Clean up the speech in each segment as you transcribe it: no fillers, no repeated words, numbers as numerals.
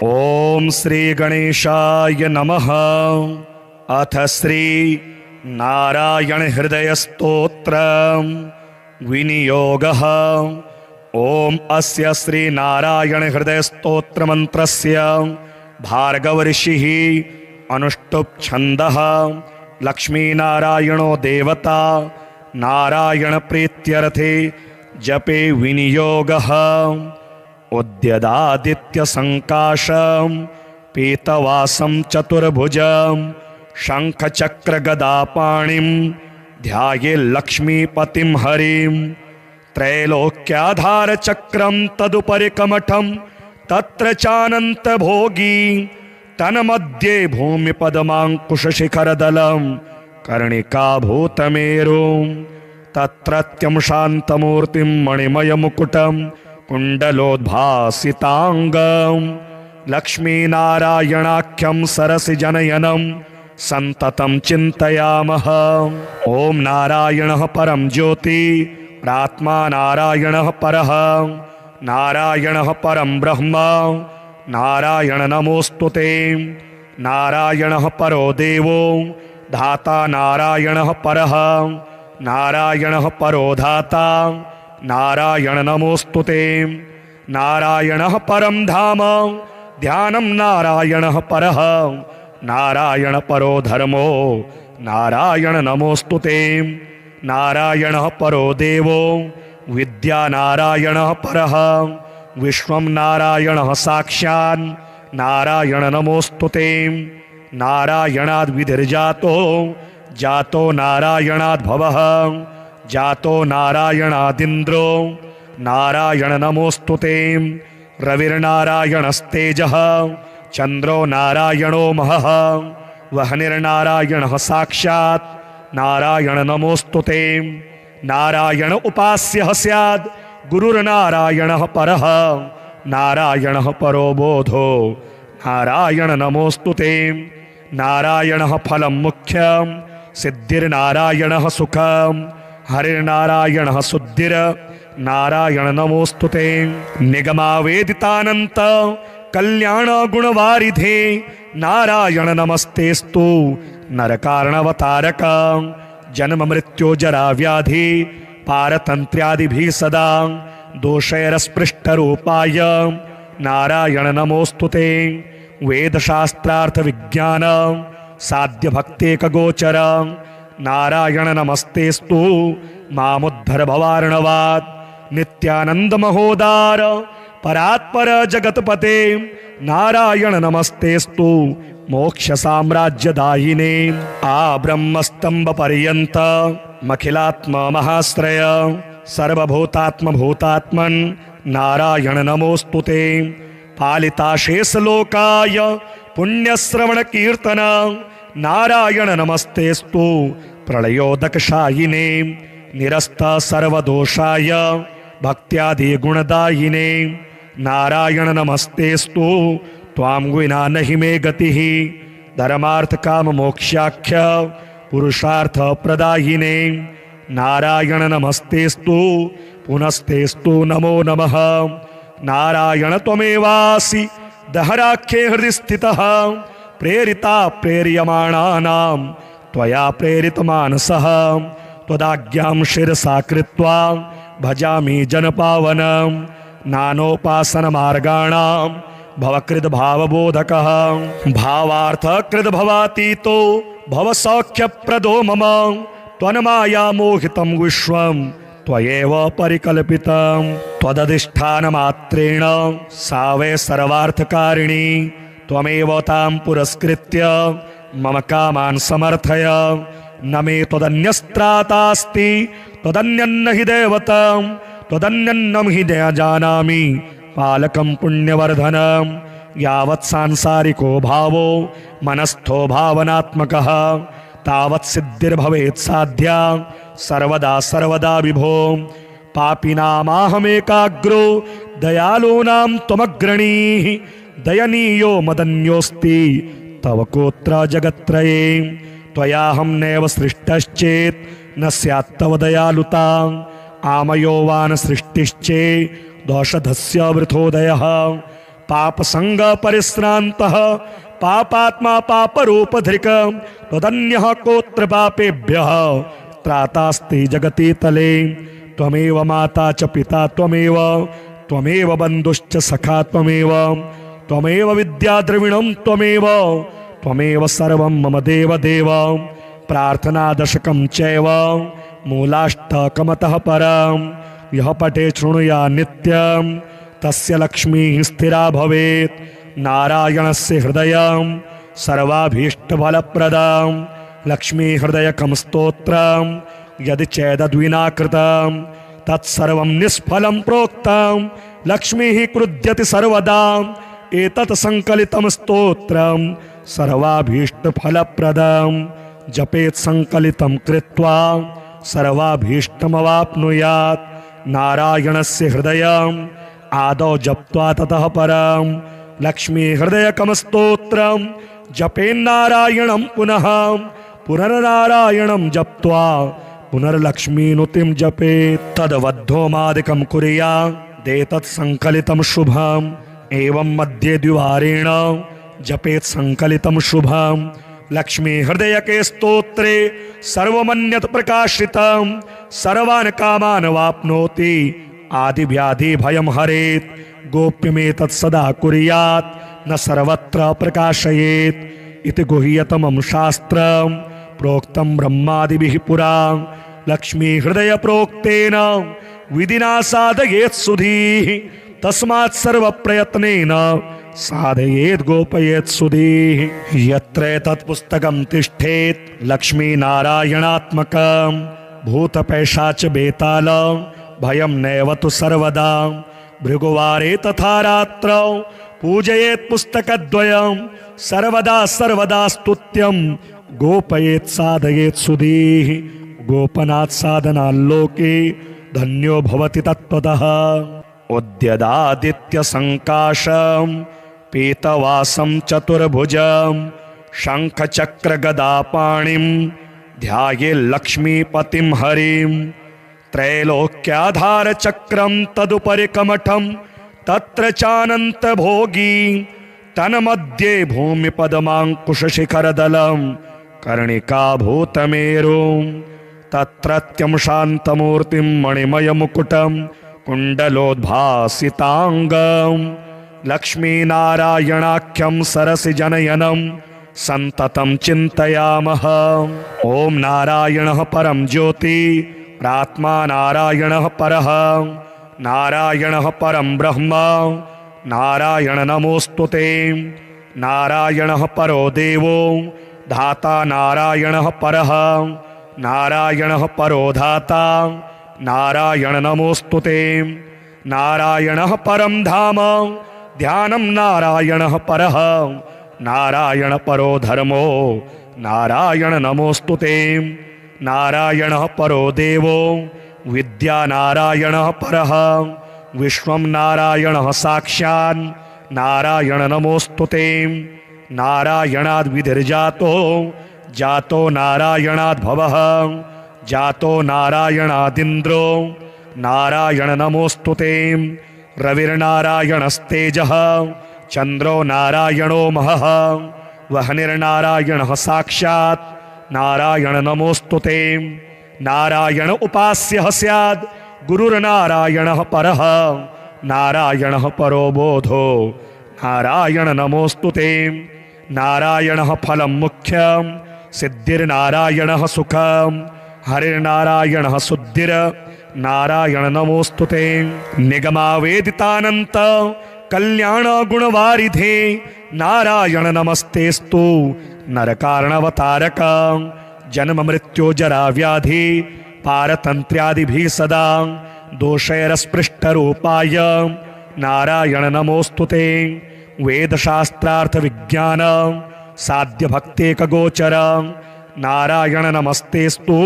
ओम श्री गणेशाय नमः। अथ श्री नारायण हृदय स्तोत्र विनियोगः। ओम अस्य श्री नारायण हृदय स्तोत्र मंत्रस्य भार्गव ऋषिः अनुष्टुप् छन्दः लक्ष्मी नारायणो देवता नारायण प्रीत्यर्थे जपे विनियोगः। उद्यदादित्य संकाशं पीतवासं चतुर्भुजं शंख चक्र गदापाणिं ध्याये लक्ष्मीपतिं हरिं। त्रैलोक्याधार चक्रं तदुपरि कमठं तत्र चानंत भोगी तन्मध्ये भूमि पद्मांकुश शिखरदलं कर्णिका भूतमेरुं। तत्रत्यं शान्तमूर्तिं मणिमय मुकुटं कुण्डलोद्भासितांगं लक्ष्मीनारायणाख्यं सरसिजनयनं संततं चिन्तयामः। ओम नारायणः परं ज्योति प्रात्मा नारायणः परः नारायणः परं ब्रह्म नारायण नमोस्तुते। नारायणः परो देवो धाता नारायणः परः नारायणः परो धाता नारायण नमोस्तुते। नारायणः परं धाम ध्यानं नारायणः परः नारायण परो धर्मो नारायण नमोस्तुते। नारायणः परो देवो विद्या नारायणः परः विश्वं नारायणः साक्षात् नारायण नमोस्तुते। नारायणाद् विधिर्जातो जातो नारायणाद् भवः जातो नारायणादिन्द्रो नारायण नमोस्तुते। रविर्नारायणस्तेजः चंद्रो नारायणो महः वह्निर्नारायणः साक्षात् नारायण नमोस्तुते। नारायण उपास्यः स्याद् गुरुर्नारायणः परः नारायणः परो बोधो नारायण नमोस्तुते। नारायणः फलं मुख्यं सिद्धिर्नारायणः सुखं हरिर्नारायणः शुद्धिर् नारायण नमोस्तुते। निगमावेदितानंत कल्याण गुणवारिधे नारायण नमस्तेस्तु नरकारणवतारक जन्म मृत्यु जरा व्याधि पारतंत्र्यादिभिः सदा दोषैरस्पृष्ट रूपाय नारायण नमोस्तुते। वेदशास्त्रार्थ विज्ञान साध्य भक्तेक गोचर नारायण नमस्तेस्तु मामुद्धर भवार्णवात्। नित्यानंद महोदार परात्पर जगतपते नारायण नमस्तेस्तु मोक्ष साम्राज्य दायिने। आ ब्रह्मस्तंभ पर्यंत मखिलात्म महाश्रय सर्वभूतात्म भूतात्मन् नारायण नमोस्तुते। पालिता शेष लोकाय पुण्यश्रवण कीर्तन नारायण नमस्तेस्तु प्रलयोदकशायिने। निरस्त सर्वदोषाय भक्त्यादि गुणदायिने नारायण नमस्तेस्तु त्वां विना नहि मे गतिः। धर्मार्थ काम मोक्षाख्य पुरुषार्थ प्रदायिने नारायण नमस्तेस्तु पुनस्तेस्तु नमो नमः। नारायण त्वमेवासि दहराख्ये हृदि स्थितः प्रेरिता प्रेर्यमाणानां त्वया प्रेरित मानसः। त्वदाज्ञां शिरसा कृत्वा भजामि जनपावनं नानोपासन मार्गाणां भवकृद भावबोधकः। भावार्थकृद भवातीतो भवसौख्यप्रदो मम त्वन्माया मोहितं विश्वं त्वयैव परिकल्पितं। त्वदधिष्ठानमात्रेण सा वै सर्वार्थकारिणी त्वमेव तां पुरस्कृत्य मम कामान् समर्थय। न मे त्वदन्यस्त्रातास्ति त्वदन्यन्न हि दैवतं त्वदन्यन्नं हि न जानामि पालकं पुण्यवर्धनं। यावत् सांसारिको भावो मनस्थो भावनात्मकः तावत् सिद्धिर्भवेत् साध्या सर्वदा सर्वदा विभो। पापिनामाहमेकाग्रो दयालूनां त्वमग्रणीः दयनीयो मदन्योऽस्ति तव कोत्र जगत्त्रये। त्वयाहं नैव सृष्टश्चेत् न स्यात् तव दयालुता। आमयो वान सृष्टिश्चे दोषधस्य वृथोदयः पाप संग परिश्रान्तः पापात्मा पापरूपधृक् त्वदन्यः कोत्र पापेभ्यः त्रातास्ति जगति तले। त्वमेव माता च पिता त्वमेव त्वमेव बन्धुश्च सखा त्वमेव त्वमेव विद्या द्रविणं त्वमेव त्वमेव सर्वं मम देव देव। प्रार्थना दशकं चैव मूलाष्टकमतः परं यः पठे शृणुया नित्यं तस्य लक्ष्मीः स्थिरा भवेत्। नारायणस्य हृदयं सर्वाभीष्टफलप्रदं लक्ष्मी हृदयकं स्तोत्रं यदि चेदद्विना कृतं तत्सर्वं निष्फलं प्रोक्तं। लक्ष्मीः क्रुध्यति सर्वदा एतत् संकलितं स्तोत्रं सर्वाभीष्टफलप्रदं। जपेत् संकलितं कृत्वा सर्वाभीष्टमवाप्नुयात्। नारायणस्य हृदयम् आदौ जप्त्वा ततः परं लक्ष्मी हृदयकं स्तोत्रं जपेन्नारायणं पुनः पुनर्नारायणं जप्त्वा पुनर्लक्ष्मीनुतिं जपेत्। तद्वद्धोमादिकं कुर्यादेतत् संकलितं शुभम्। एवं मध्ये द्विवारेण जपेत् संकलितं शुभम्। लक्ष्मी हृदयके स्तोत्रे सर्वमन्यत् प्रकाशितं सर्वान् कामान् वाप्नोति आदिव्याधि भयं हरेत्। गोप्यमेतत् सदा कुर्यात् न सर्वत्र प्रकाशयेत् इति गुह्यतमं शास्त्रं प्रोक्तं ब्रह्मादिभिः पुरा। लक्ष्मी हृदय प्रोक्तेन विधिना साधयेत् सुधीः तस्मात् सर्व प्रयत्नेन साधयेत् गोपयेत् सुधीः। यत्र तत् पुस्तकं तिष्ठेत् लक्ष्मी नारायणात्मकं भूतपैशाच बेताल भयं नैव तु सर्वदा। भृगुवारे तथा रात्रौ पूजयेत् पुस्तकद्वयं सर्वदा सर्वदा स्तुत्यं गोपयेत् साधयेत् सुधीः। गोपनात् साधनाल्लोके धन्यो भवति तत्त्वतः। उद्यदादित्य संकाशं पीतवासं चतुर्भुजं शंखचक्र गदापाणिं ध्यायेल्लक्ष्मीपतिं हरिं। त्रैलोक्याधार चक्रं तदुपरि कमठं तत्र चानंत भोगी तन्मध्ये भूमिपदमाङ्कुशशिखरदलं कर्णिका भूतमेरुं तत्रत्यं शान्तमूर्तिं मणिमयमुकुटं कुण्डलोद्भासिताङ्गं लक्ष्मीनारायणाख्यं सरसिजनयनं सन्ततं चिन्तयामः। ॐ नारायणः परं ज्योति प्रात्मा नारायणः परः नारायणः परं ब्रह्म नारायण नमोस्तुते। नारायणः परो देवो धाता नारायणः परः नारायणः परो धाता नारायण नमोस्तुते। नारायणः परं धाम ध्यानं नारायणः परः नारायण परो धर्मो नारायण नमोस्तुते। नारायणः परो देवो विद्या नारायणः परः विश्वं नारायणः साक्षात् नारायण नमोस्तुते। नारायणाद् विधिर्जातो जातो नारायणाद् भवः जातो नारायणादिन्द्रो नारायण नमोस्तुते। रविर्नारायणस्तेजः चन्द्रो नारायणो महः वह्निर्नारायणः साक्षात् नारायण नमोस्तुते। नारायण उपास्यः स्याद् गुरुर्नारायणः परः नारायणः परो बोधो नारायण नमोस्तुते। नारायणः फलं मुख्यं सिद्धिर्नारायणः सुखं हरिर्नारायणः शुद्धिर् नारायण नमोस्तुते। निगमावेदितानन्त कल्याण गुणवारिधे नारायण नमस्तेस्तु नरकारणवतारक। जन्म मृत्यु जरा व्याधि पारतन्त्र्यादिभिः सदा दोषैरस्पृष्टरूपाय नारायण नमोस्तुते। वेदशास्त्रार्थ विज्ञान साध्य भक्तेकगोचर नारायण नमस्तेस्तु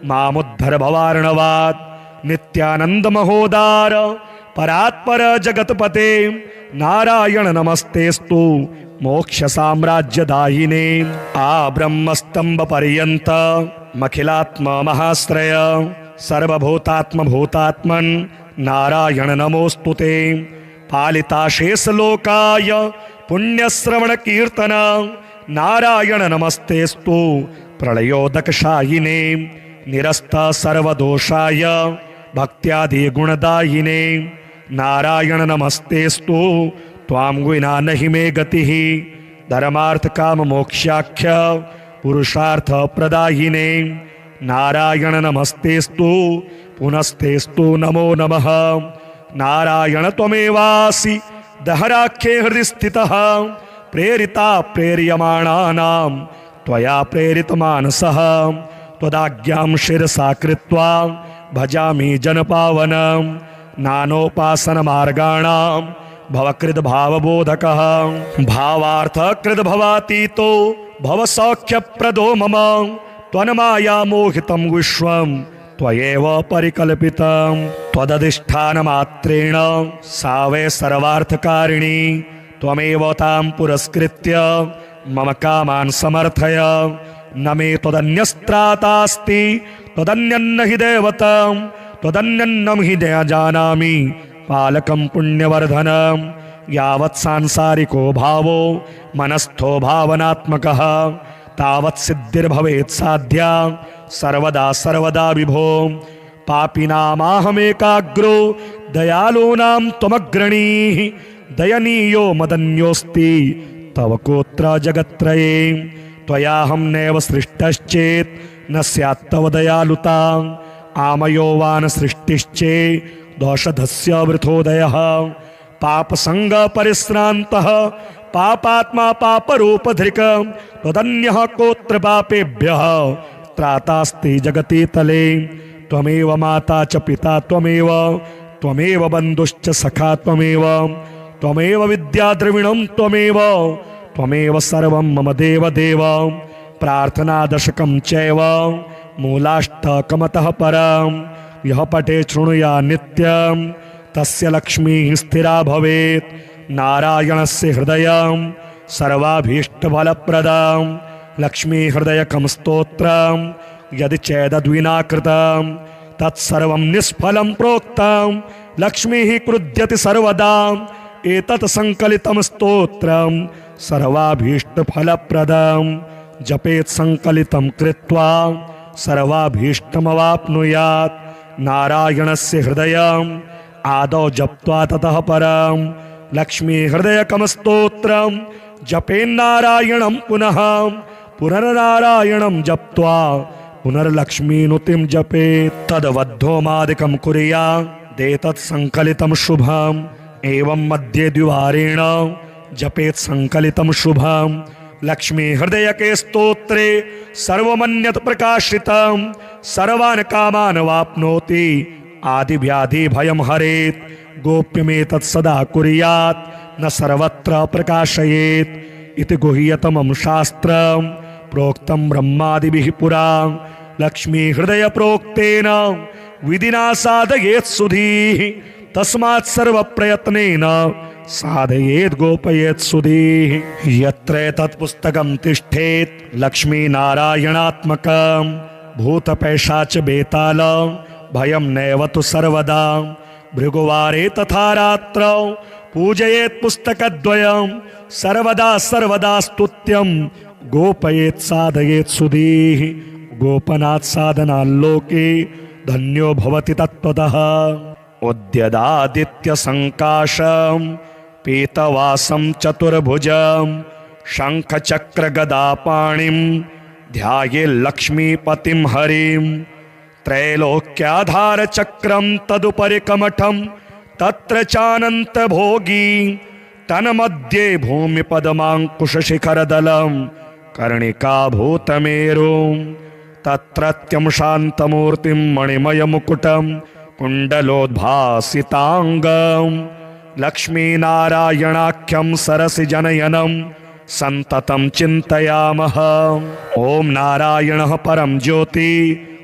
मामुद्धर भवार्णवात्। नित्यानंद महोदार परात्पर जगतपते नारायण नमस्तेस्तु मोक्ष साम्राज्यदायिने। आ ब्रह्मस्तंभ पर्यंत मखिलात्मा महाश्रय सर्वभूतात्म भूतात्मन् नारायण नमोस्तुते। पालिताशेषलोकाय पुण्यश्रवणकीर्तन नारायण नमस्तेस्तु प्रलयोदकशायिने निरस्त सर्वदोषाय भक्त्यादि गुणदायिने नारायण नमस्तेस्तु त्वां विना नहि मे गतिः धर्मार्थ काम मोक्षाख्य पुरुषार्थ प्रदायिने नारायण नमस्तेस्तु पुनस्तेस्तु नमो नमः नारायण त्वमेवासि दहराख्ये हृदि स्थितः प्रेरिता प्रेर्यमाणानां त्वया प्रेरितमानसः त्वदाज्ञां शिरसा कृत्वा भजामि जनपावनं नानोपासनमार्गाणां भवकृद्भावबोधकः भावार्थकृद् भवातीतो भवसौख्यप्रदो मम त्वन्माया मोहितं विश्वं त्वयैव परिकल्पितं त्वदधिष्ठानमात्रेण सा वै सर्वार्थकारिणी त्वमेव तां पुरस्कृत्य मम कामान् समर्थय न मे त्वदन्यस्त्रातास्ति त्वदन्यन्न हि दैवतं त्वदन्यन्नं हि न जानामि पालकं पुण्यवर्धनं यावत् सांसारिको भावो मनस्थो भावनात्मकः तावत् सिद्धिर्भवेत् साध्या सर्वदा सर्वदा विभो पापिनामाहमेकाग्रो दयालूनां त्वमग्रणीः दयनीयो मदन्योऽस्ति तव कोत्र जगत्त्रये त्वयाहं नैव सृष्टश्चेत् न स्यात् तव दयालुता आमयो वान सृष्टिश्चेत् दोषधस्य वृथोदयः पापसंग परिश्रान्तः पापात्मा पापरूपधृक् त्वदन्यः कोत्र पापेभ्यः त्रातास्ति जगति तले त्वमेव माता च पिता त्वमेव बन्धुश्च सखा त्वमेव विद्या द्रविणं त्वमेव सर्वं मम देव देव प्रार्थना दशकं चैव मूलाष्टकमतः परं यः पठे शृणुया नित्यं तस्य लक्ष्मीः स्थिरा भवेत् नारायणस्य हृदयं सर्वाभीष्टफलप्रदं लक्ष्मी हृदयकं स्तोत्रं यदि चेदद्विना कृतं तत्सर्वं निष्फलं प्रोक्तं लक्ष्मीः क्रुध्यति सर्वदा एतत् संकलितं स्तोत्रं सर्वाभीष्टफलप्रदं जपेत् संकलितं कृत्वा सर्वाभीष्टमवाप्नुयात् नारायणस्य हृदयम् आदौ जप्त्वा ततः परं लक्ष्मी हृदयकं स्तोत्रं जपेन्नारायणं पुनः पुनर्नारायणं जप्त्वा पुनर्लक्ष्मीनुतिं जपेत् तद्वद्धोमादिकं कुर्यादेतत् संकलितं शुभम् एवं मध्ये द्विवारेण जपेत् संकलितं शुभम् लक्ष्मी हृदयके स्तोत्रे सर्वमन्यत् प्रकाशितं सर्वान् कामान् वाप्नोति आदिव्याधि भयं हरेत् गोप्यमेतत् सदा कुर्यात् न सर्वत्र प्रकाशयेत् इति गुह्यतमं शास्त्रं प्रोक्तं ब्रह्मादिभिः पुरा लक्ष्मी हृदय प्रोक्तेन विधिना साधयेत् सुधीः तस्मात् सर्वप्रयत्नेन साधयेत् गोपयेत् सुधीः यत्र एतत् पुस्तकं तिष्ठेत् लक्ष्मी नारायणात्मकं भूतपैशाच बेताल भयं नैव तु सर्वदा भृगुवारे तथा रात्रौ पूजयेत् पुस्तकद्वयं सर्वदा सर्वदा स्तुत्यं गोपयेत् साधयेत् सुधीः गोपनात् साधनाल्लोके धन्यो भवति तत्त्वतः उद्यदादित्यसङ्काशं पीतवासं चतुर्भुजं शङ्खचक्रगदापाणिं ध्यायेल्लक्ष्मीपतिं हरिं त्रैलोक्याधारचक्रं तदुपरि कमठं तत्र चानन्तभोगी तन्मध्ये भूमिपद्माङ्कुशशिखरदलं कर्णिकाभूतमेरुं तत्रत्यं शान्तमूर्तिं मणिमयमुकुटं कुण्डलोद्भासिताङ्गं लक्ष्मीनारायणाख्यं सरसिजनयनं सन्ततं चिन्तयामः ॐ नारायणः परं ज्योति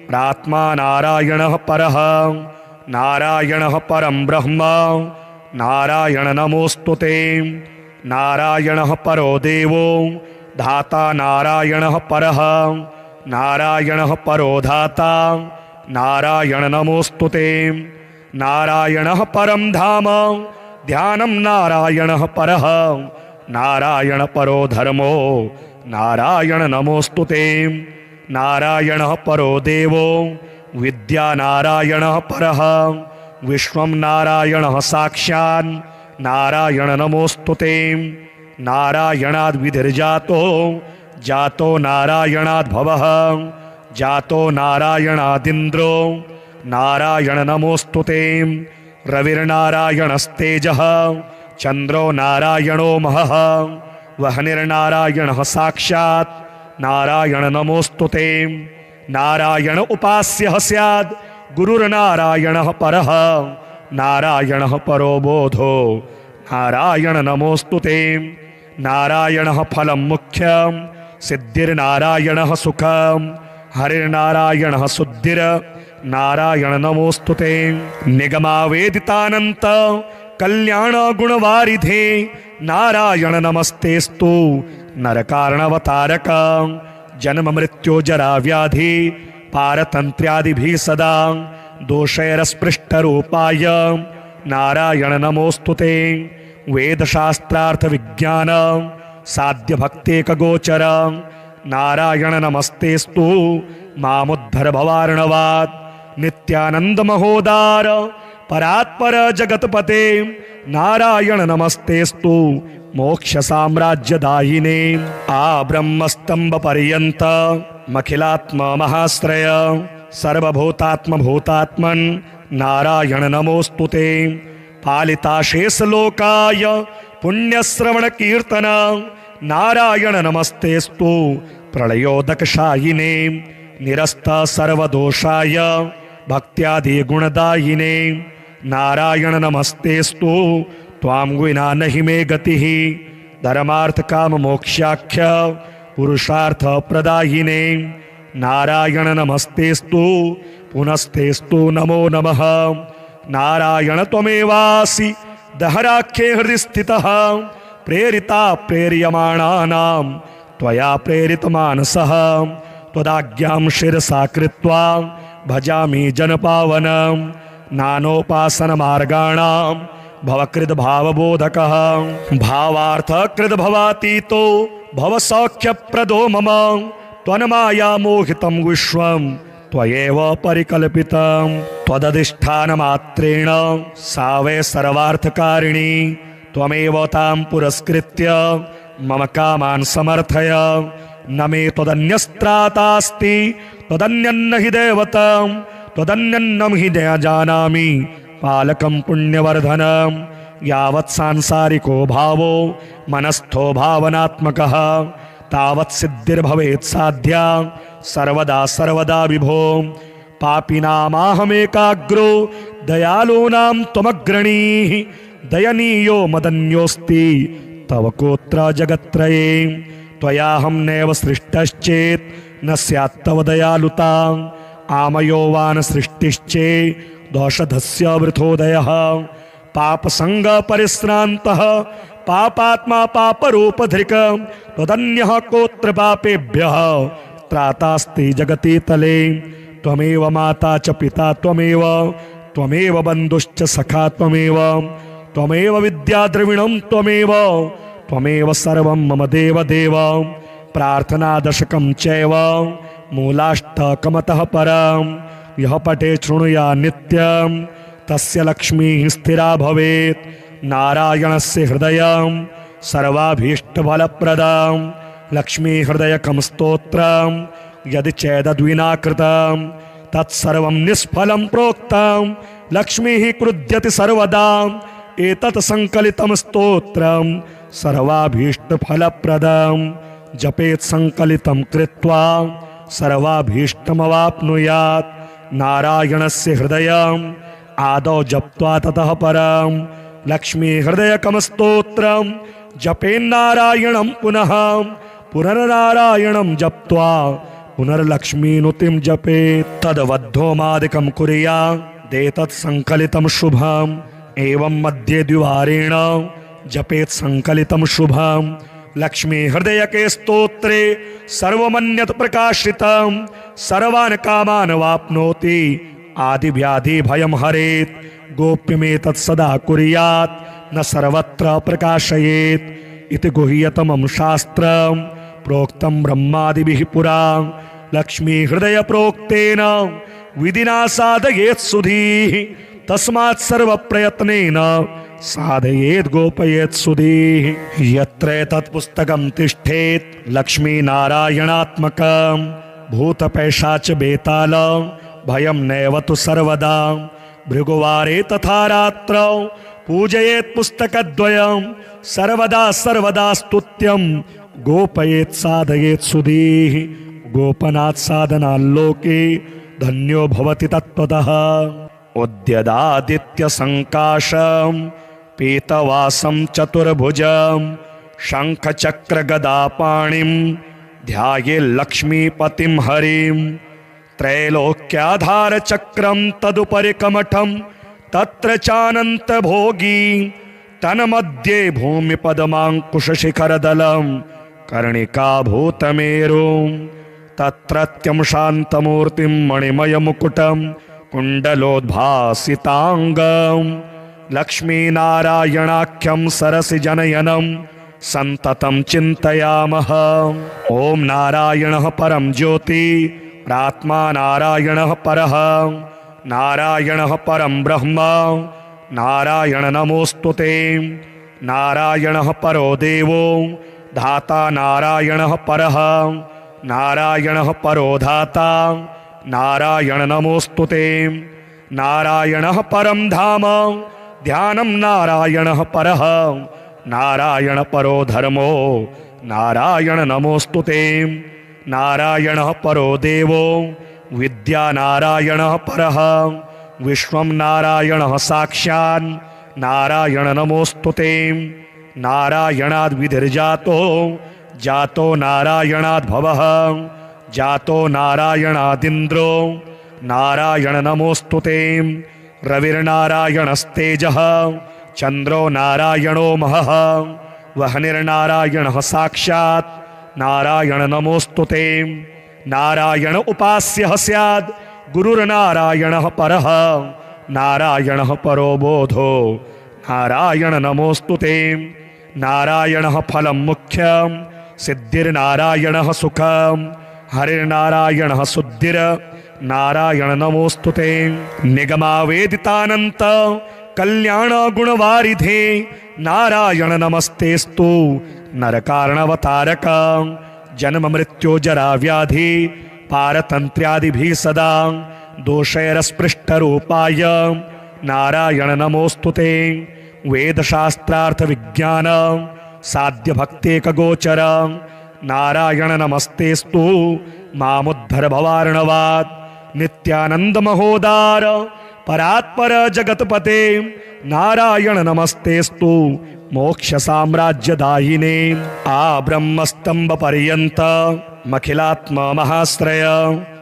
प्रात्मा नारायणः परः नारायणः परं ब्रह्म नारायण नमोस्तुते नारायणः परो देवो धाता नारायणः परः नारायणः परो धाता नारायण नमोस्तुते नारायणः परं धाम ध्यानं नारायणः परः नारायण परो धर्मो नारायण नमोस्तुते नारायणः परो देवो विद्या नारायणः परः विश्वं नारायणः साक्षात् नारायण नमोस्तुते नारायणाद् विधिर्जातो जातो नारायणाद् भवः जातो नारायणादिन्द्रो नारायण नमोस्तुते रविर्नारायणस्तेजः चन्द्रो नारायणो महः वह्निर्नारायणः साक्षात् नारायण नमोस्तुते नारायण उपास्यः स्याद् गुरुर्नारायणः परः नारायणः परो बोधो नारायण नमोस्तुते नारायणः फलं मुख्यं सिद्धिर्नारायणः सुखं हरिर्नारायणः शुद्धिर नारायण नमोस्तुते निगमावेदितानंत कल्याण गुणवारिधे नारायण नमस्तेस्तु नरकारणवतारक जन्म मृत्यु जरा व्याधि पारतंत्र्यादिभिः सदा दोषैरस्पृष्ट रूपाय नारायण नमोस्तुते वेदशास्त्रार्थ विज्ञान साध्य भक्तेक गोचर नारायण नमस्तेस्तु मामुद्धर भवार्णवात् नित्यानंद महोदार परात्पर जगतपते नारायण नमस्तेस्तु मोक्ष साम्राज्य दायिने आ ब्रह्मस्तंभ पर्यंत मखिलात्म महाश्रय सर्वभूतात्म भूतात्मन नारायण नमोस्तुते पालिता शेष लोकाय पुण्यश्रवण कीर्तन नारायण नमस्तेस्तु प्रलयोदक शायिने निरस्त सर्वदोषाय भक्त्यादि गुणदायिने नारायण नमस्तेस्तु त्वां विना नहि मे गतिः धर्मार्थ काम मोक्षाख्य पुरुषार्थ प्रदायिने नारायण नमस्तेस्तु पुनस्तेस्तु नमो नमः नारायण त्वमेवासि दहराख्ये हृदि स्थितः प्रेरिता प्रेर्यमाणानां त्वया प्रेरित मानसः त्वदाज्ञां शिरसा कृत्वा भजामि जनपावनं नानोपासन मार्गाणां भवकृद भावबोधकः भावार्थकृद भवातीतो भवसौख्यप्रदो मम त्वन्माया मोहितं विश्वं त्वयैव परिकल्पितं त्वदधिष्ठानमात्रेण सा वै सर्वार्थकारिणी त्वमेव तां पुरस्कृत्य मम कामान् समर्थय न मे त्वदन्यस्त्रातास्ति त्वदन्यन्न हि दैवतं त्वदन्यन्नं हि जानामि पालकं पुण्यवर्धनं यावत् सांसारिको भावो मनस्थो भावनात्मकः तावत् सिद्धिर्भवेत् साध्या सर्वदा सर्वदा विभो पापिनामाहमेकाग्रो दयालूनां त्वमग्रणीः दयनीयो मदन्योऽस्ति तव कोत्र जगत्त्रये त्वयाहं नैव सृष्टश्चेत् न स्यात् तव दयालुता आमयो वा न सृष्टिश्चेत् दोषधस्य वृथोदयः पापसंग परिश्रान्तः पापात्मा पापरूपधृक् त्वदन्यः कोत्र पापेभ्यः त्रातास्ति जगति तले त्वमेव माता च पिता त्वमेव बन्धुश्च सखा त्वमेव विद्या द्रविणं त्वमेव सर्वं मम देव देव प्रार्थना दशकं चैव मूलाष्टकमतः परं यः पठे शृणुया नित्यं तस्य लक्ष्मीः स्थिरा भवेत् नारायणस्य हृदयं सर्वाभीष्टफलप्रदं लक्ष्मी हृदयकं स्तोत्रं यदि चेदद्विना कृतं तत्सर्वं निष्फलं प्रोक्तं लक्ष्मीः क्रुध्यति सर्वदा एतत् संकलितं स्तोत्रं सर्वाभीष्टफलप्रदं जपेत् संकलितं कृत्वा सर्वाभीष्टमवाप्नुयात् नारायणस्य हृदयं आदौ जप्त्वा ततः परं लक्ष्मी हृदयकं स्तोत्रं जपेन्नारायणं पुनः पुनर्नारायणं जप्त्वा पुनर्लक्ष्मीनुतिं जपेत् तद्वद्धोमादिकं कुर्यादेतत् संकलितं शुभम् एवं मध्ये द्विवारेण जपेत् संकलितं शुभम् लक्ष्मी हृदयके स्तोत्रे सर्वमन्यत् प्रकाशितं सर्वान् कामान् वाप्नोति आदिव्याधि भयं हरेत् गोप्यमेतत् सदा कुर्यात् न सर्वत्र प्रकाशयेत् इति गुह्यतमं शास्त्रं प्रोक्तं ब्रह्मादिभिः पुरा। लक्ष्मी हृदय प्रोक्तेन विधिना साधयेत् सुधीः तस्मात् सर्व प्रयत्नेन साधयेत् गोपयेत् सुधीः। यत्र एतत् पुस्तकं तिष्ठेत् लक्ष्मी नारायणात्मकं भूतपैशाच बेताल भयं नैव तु सर्वदा। भृगुवारे तथा रात्रौ पूजयेत् पुस्तकद्वयं सर्वदा सर्वदा स्तुत्यं गोपयेत् साधयेत् सुधीः। गोपनात् साधनाल्लोके धन्यो भवति तत्त्वतः। उद्यदादित्य संकाशं पीतवासं चतुर्भुजं शंख चक्र गदा पाणिं ध्याये लक्ष्मीपतिं हरिं। त्रैलोक्याधार चक्रं तदुपरि कमठं तत्र चानंत भोगी तन्मध्ये भूमि पद्मांकुश शिखरदलं कर्णिका भूतमेरुं। तत्रत्यं शान्तमूर्तिं मणिमयमुकुटं कुण्डलोद्भासिताङ्गं लक्ष्मीनारायणाख्यं सरसिजनयनं सन्ततं चिन्तयामः। ॐ नारायणः परं ज्योति प्रात्मा नारायणः परः नारायणः परं ब्रह्म नारायण नमोस्तुते। नारायणः परो देवो धाता नारायणः परः नारायणः परो धाता नारायण नमोस्तुते। नारायणः परं धाम ध्यानं नारायणः परः नारायण परो धर्मो नारायण नमोस्तुते। नारायणः परो देवो विद्या नारायणः परः विश्वं नारायणः साक्षात् नारायण नमोस्तुते। नारायणाद् विधिर्जातो जातो नारायणाद् भवः जातो नारायणादिन्द्रो नारायण नमोस्तुते। रविर्नारायणस्तेजः चन्द्रो नारायणो महः वह्निर्नारायणः साक्षात् नारायण नमोस्तुते। नारायण उपास्यः स्याद् गुरुर्नारायणः परः नारायणः परो बोधो नारायण नमोस्तुते। नारायणः फलं मुख्यं सिद्धिर्नारायणः सुखं हरिर्नारायणः शुद्धिर् नारायण नमोस्तुते। निगमावेदितानंत कल्याण गुणवारिधे नारायण नमस्तेस्तु नरकारणवतारक। जन्म मृत्यु जरा व्याधि पारतंत्र्यादिभिः सदा दोषैरस्पृष्ट रूपाय नारायण नमोस्तुते। वेदशास्त्रार्थ विज्ञान साध्य भक्तेक गोचर नारायण नमस्तेस्तु मामुद्धर भवार्णवात्। नित्यानंद महोदार परात्पर जगतपते नारायण नमस्तेस्तु मोक्ष साम्राज्यदायिने। आ ब्रह्मस्तंभ पर्यंत मखिलात्म महाश्रय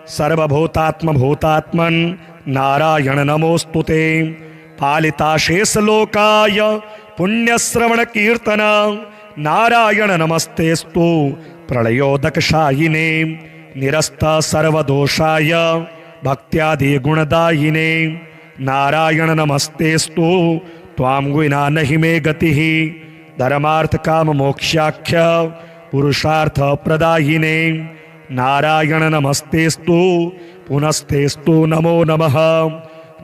सर्वभूतात्म भूतात्मन् नारायण नमोस्तुते। पालिताशेष लोकाय पुण्यश्रवण कीर्तन नारायण नमस्तेस्तु प्रलयोदकशायिने। निरस्त सर्वदोषाय भक्त्यादि गुणदायिने नारायण नमस्तेस्तु त्वां विना नहि मे गतिः। धर्मार्थ काम मोक्षाख्य पुरुषार्थ प्रदायिने नारायण नमस्तेस्तु पुनस्तेस्तु नमो नमः।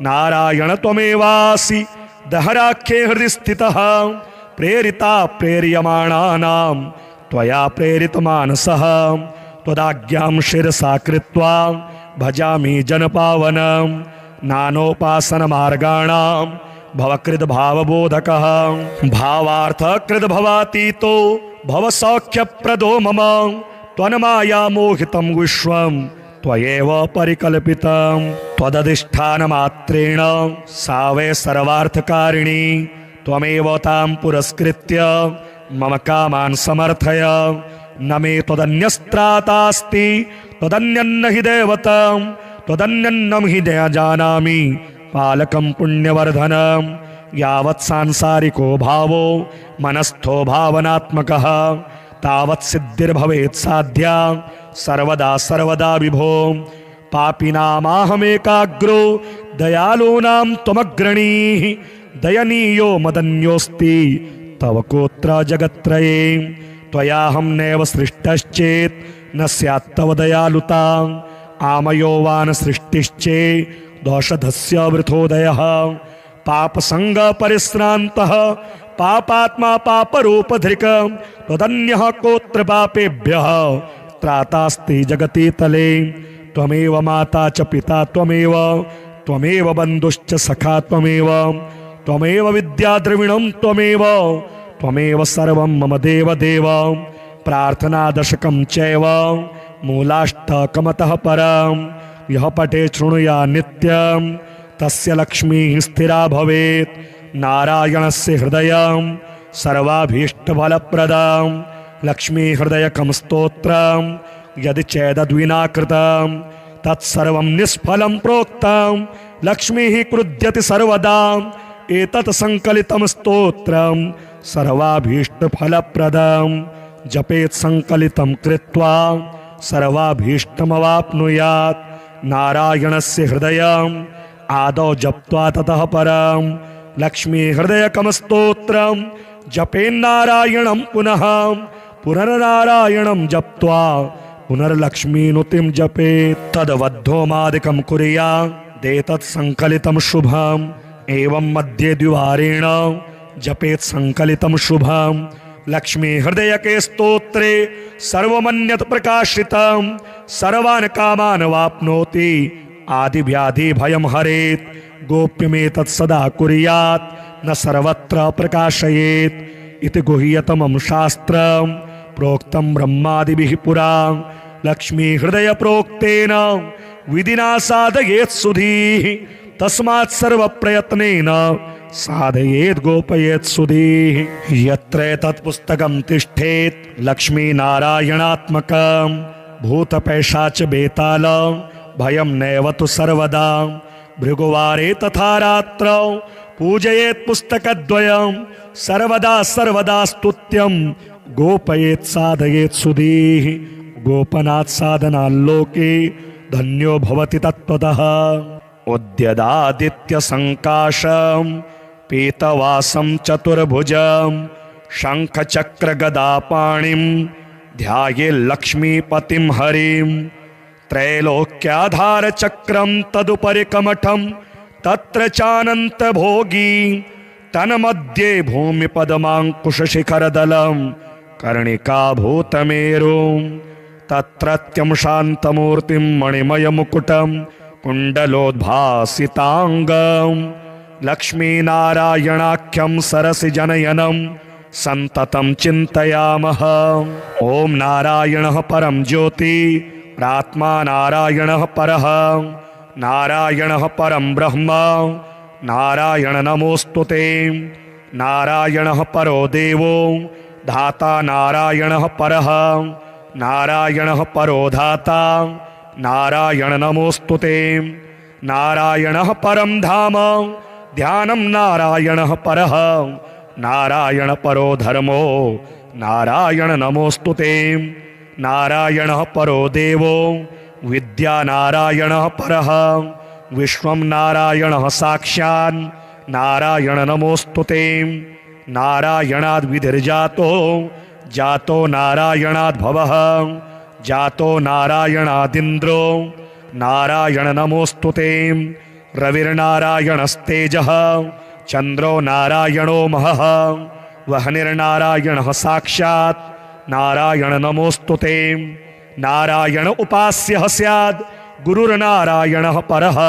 नारायण त्वमेवासि दहराख्ये हृदि स्थितः प्रेरिता प्रेर्यमाणानां त्वया प्रेरितमानसः। त्वदाज्ञां शिरसा कृत्वा भजामि जनपावनं नानोपासन मार्गाणां भवकृद् भावबोधकः। भावार्थकृद् भवातीतो भवसौख्यप्रदो मम त्वन्माया मोहितं विश्वं त्वयैव परिकल्पितं। त्वदधिष्ठानमात्रेण सा वै सर्वार्थकारिणी त्वमेव तां पुरस्कृत्य मम कामान् समर्थय। न मे त्वदन्यस्त्रातास्ति त्वदन्यन्न हि दैवतं त्वदन्यन्नं हि न जानामि पालकं पुण्यवर्धनं। यावत् सांसारिको भावो मनस्थो भावनात्मकः तावत् सिद्धिर्भवेत् साध्या सर्वदा सर्वदा विभो। पापिनामाहमेकाग्रो दयालूनां त्वमग्रणीः दयनीयो मदन्योऽस्ति तव कोत्र जगत्त्रये त्वयाहं नैव सृष्टश्चेत् न स्यात् तव दयालुता आमयो वा न सृष्टिश्चे दोषधस्य वृथोदयः पापसंग परिश्रान्तः पापात्मा पापरूपधृक् त्वदन्यः कोत्र पापेभ्यः त्रातास्ति जगति तले त्वमेव माता च पिता त्वमेव त्वमेव बन्धुश्च सखा त्वमेव त्वमेव विद्या द्रविणं त्वमेव त्वमेव सर्वं मम देव देव प्रार्थना दशकं चैव मूलाष्टकमतः परं यः पठे शृणुया नित्यं तस्य लक्ष्मीः स्थिरा भवेत् नारायणस्य हृदयं सर्वाभीष्टफलप्रदं लक्ष्मी हृदयकं स्तोत्रं यदि चेदद्विना कृतं तत्सर्वं निष्फलं प्रोक्तं लक्ष्मीः क्रुध्यति सर्वदा एतत् संकलितं स्तोत्रं सर्वाभीष्टफलप्रदं जपेत् संकलितं कृत्वा सर्वाभीष्टमवाप्नुयात् नारायणस्य हृदयं आदौ जप्त्वा ततः परं लक्ष्मी हृदयकं स्तोत्रं जपेन्नारायणं पुनः पुनर्नारायणं जप्त्वा पुनर्लक्ष्मीनुतिं जपेत् तद्वद्धोमादिकं कुर्यात् एतत् संकलितं शुभम् एवं मध्ये द्विवारेण जपेत् संकलितं शुभम् लक्ष्मी हृदयके स्तोत्रे सर्वमन्यत् प्रकाशितं सर्वान् कामान् वाप्नोति आदिव्याधि भयं हरेत् गोप्यमेतत् सदा कुर्यात् न सर्वत्र प्रकाशयेत् इति गुह्यतमं शास्त्रं प्रोक्तं ब्रह्मादिभिः पुरा लक्ष्मी हृदय प्रोक्तेन विधिना साधयेत् सुधीः तस्मात् सर्व प्रयत्नेन साधयेत् गोपयेत् सुधीः यत्र तत्पुस्तकं तिष्ठेत् लक्ष्मी नारायणात्मकं भूतपैशाच बेताल भयं नैव तु सर्वदा भृगुवारे तथा रात्रौ पूजयेत् पुस्तकद्वयं सर्वदा सर्वदा स्तुत्यं गोपयेत् साधयेत् सुधीः गोपनात् साधनाल्लोके धन्यो भवति तत्त्वतः उद्यदादित्य संकाशं पीतवासं चतुर्भुजं शंखचक्रगदापाणिं ध्यायेल्लक्ष्मीपतिं हरिं त्रैलोक्याधारचक्रं तदुपरि कमठं तत्र चानन्तभोगी तन्मध्ये भूमिपदमाङ्कुशशिखरदलं कर्णिकाभूतमेरुं तत्रत्यं शान्तमूर्तिं मणिमयमुकुटं कुण्डलोद्भासिताङ्गं लक्ष्मीनारायणाख्यं सरसिजनयनं सन्ततं चिन्तयामः ॐ नारायणः परं ज्योति प्रात्मा नारायणः परः नारायणः परं ब्रह्म नारायण नमोस्तुते नारायणः परो देवो धाता नारायणः परः नारायणः परो धाता नारायण नमोस्तुते नारायणः परं धाम ध्यानं नारायणः परः नारायण परो धर्मो नारायण नमोस्तुते नारायणः परो देवो विद्या नारायणः परः विश्वं नारायणः साक्षात् नारायण नमोस्तुते नारायणाद् विधिर्जातो जातो नारायणाद् भवः जातो नारायणादिन्द्रो नारायण नमोस्तुते रविर्नारायणस्तेजः चन्द्रो नारायणो महः वह्निर्नारायणः साक्षात् नारायण नमोस्तुते नारायण उपास्यः स्याद् गुरुर्नारायणः परः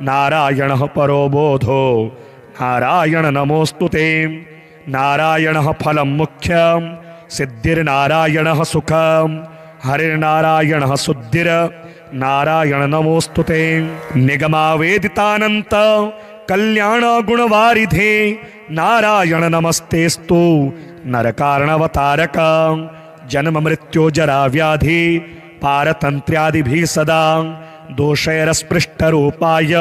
नारायणः परो बोधो नारायण नमोस्तुते नारायणः फलं मुख्यं सिद्धिर्नारायणः सुखं हरिर्नारायणः शुद्धिर् नारायण नमोस्तुते निगमावेदितानन्त कल्याण गुणवारिधे नारायण नमस्तेस्तु नरकारणवतारक जन्म मृत्यो जरा व्याधि पारतन्त्र्यादिभिः सदा दोषैरस्पृष्टरूपाय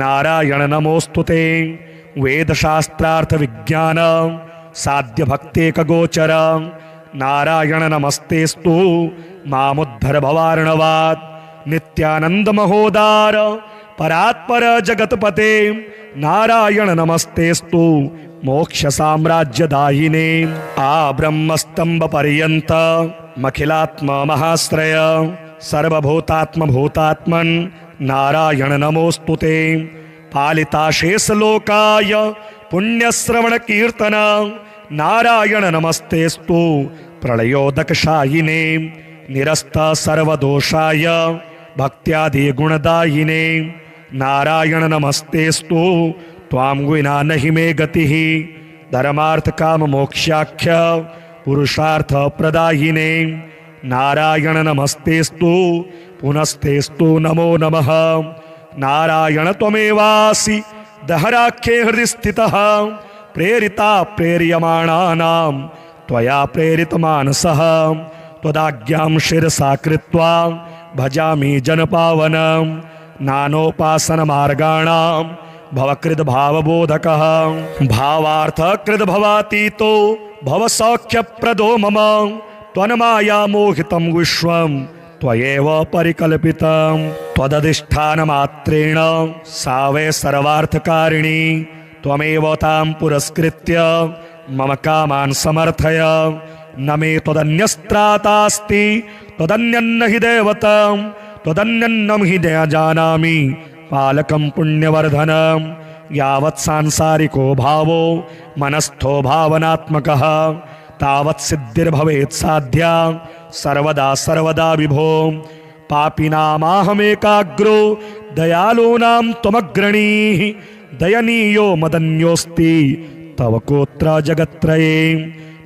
नारायण नमोस्तुते वेदशास्त्रार्थ विज्ञान साध्य भक्तेकगोचर नारायण नमस्तेस्तु मामुद्धर भवार्णवात् नित्यानंद महोदार परात्पर जगतपते नारायण नमस्तेस्तु मोक्ष साम्राज्यदायिने आ ब्रह्मस्तंभ पर्यंत मखिलात्म महाश्रय सर्वभूतात्म भूतात्मन नारायण नमोस्तुते पालिता शेष लोकाय पुण्यश्रवण कीर्तन नारायण नमस्तेस्तु प्रलयोदकशायिने निरस्त सर्वदोषाय भक्त्यादि गुणदायिने नारायण नमस्तेस्तु त्वां विना नहि मे गतिः धर्मार्थ काम मोक्षाख्य पुरुषार्थ प्रदायिने नारायण नमस्तेस्तु पुनस्तेस्तु नमो नमः नारायण त्वमेवासि दहराख्ये हृदि स्थितः प्रेरिता प्रेर्यमाणानां त्वया प्रेरितमानसः त्वदाज्ञां शिरसा कृत्वा भजामि जनपावनं नानोपासनमार्गाणां भवकृद्भावबोधकः भावार्थकृद्भवातीतो भवसौख्यप्रदो मम त्वन्माया मोहितं विश्वं त्वयैव परिकल्पितं त्वदधिष्ठानमात्रेण सा वै सर्वार्थकारिणी त्वमेव तां पुरस्कृत्य मम कामान् समर्थय न मे त्वदन्यस्त्रातास्ति त्वदन्यन्न हि दैवतं त्वदन्यन्नं हि न जानामि पालकं पुण्यवर्धनं यावत् सांसारिको भावो मनस्थो भावनात्मकः तावत् सिद्धिर्भवेत् साध्या सर्वदा सर्वदा विभो पापिनामाहमेकाग्रो दयालूनां त्वमग्रणीः दयनीयो मदन्योऽस्ति तव कोत्र जगत्त्रये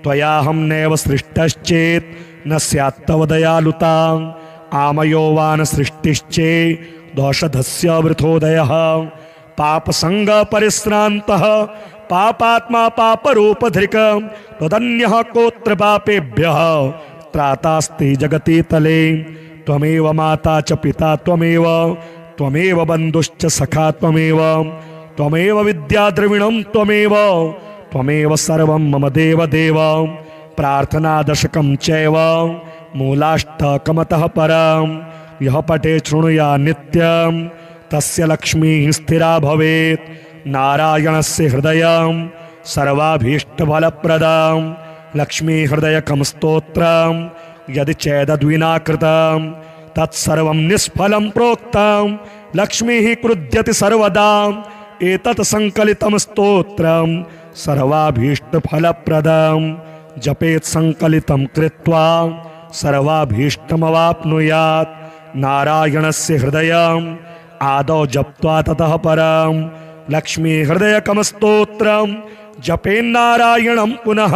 त्वयाहं नैव सृष्टश्चेत् न स्यात् तव दयालुता आमयो वा न सृष्टिश्चेत् दोषधस्य वृथोदयः पापसंग परिश्रान्तः पापात्मा पापरूपधृक् त्वदन्यः कोत्र पापेभ्यः त्रातास्ति जगति तले त्वमेव माता च पिता त्वमेव बन्धुश्च सखा त्वमेव विद्याद्रविणं त्वमेव सर्वं मम देव देव प्रार्थना दशकं चैव मूलाष्टकमतः परं यः पठे शृणुया नित्यं तस्य लक्ष्मीः स्थिरा भवेत् नारायणस्य हृदयं सर्वाभीष्टफलप्रदं लक्ष्मी हृदयकं स्तोत्रं यदि चेदद्विना कृतं तत्सर्वं निष्फलं प्रोक्तं लक्ष्मीः क्रुध्यति सर्वदा एतत् संकलितं स्तोत्रं सर्वाभीष्टफलप्रदं जपेत् संकलितं कृत्वा सर्वाभीष्टमवाप्नुयात् नारायणस्य हृदयं आदौ जप्त्वा ततः परं लक्ष्मी हृदयकं स्तोत्रं जपेन्नारायणं पुनः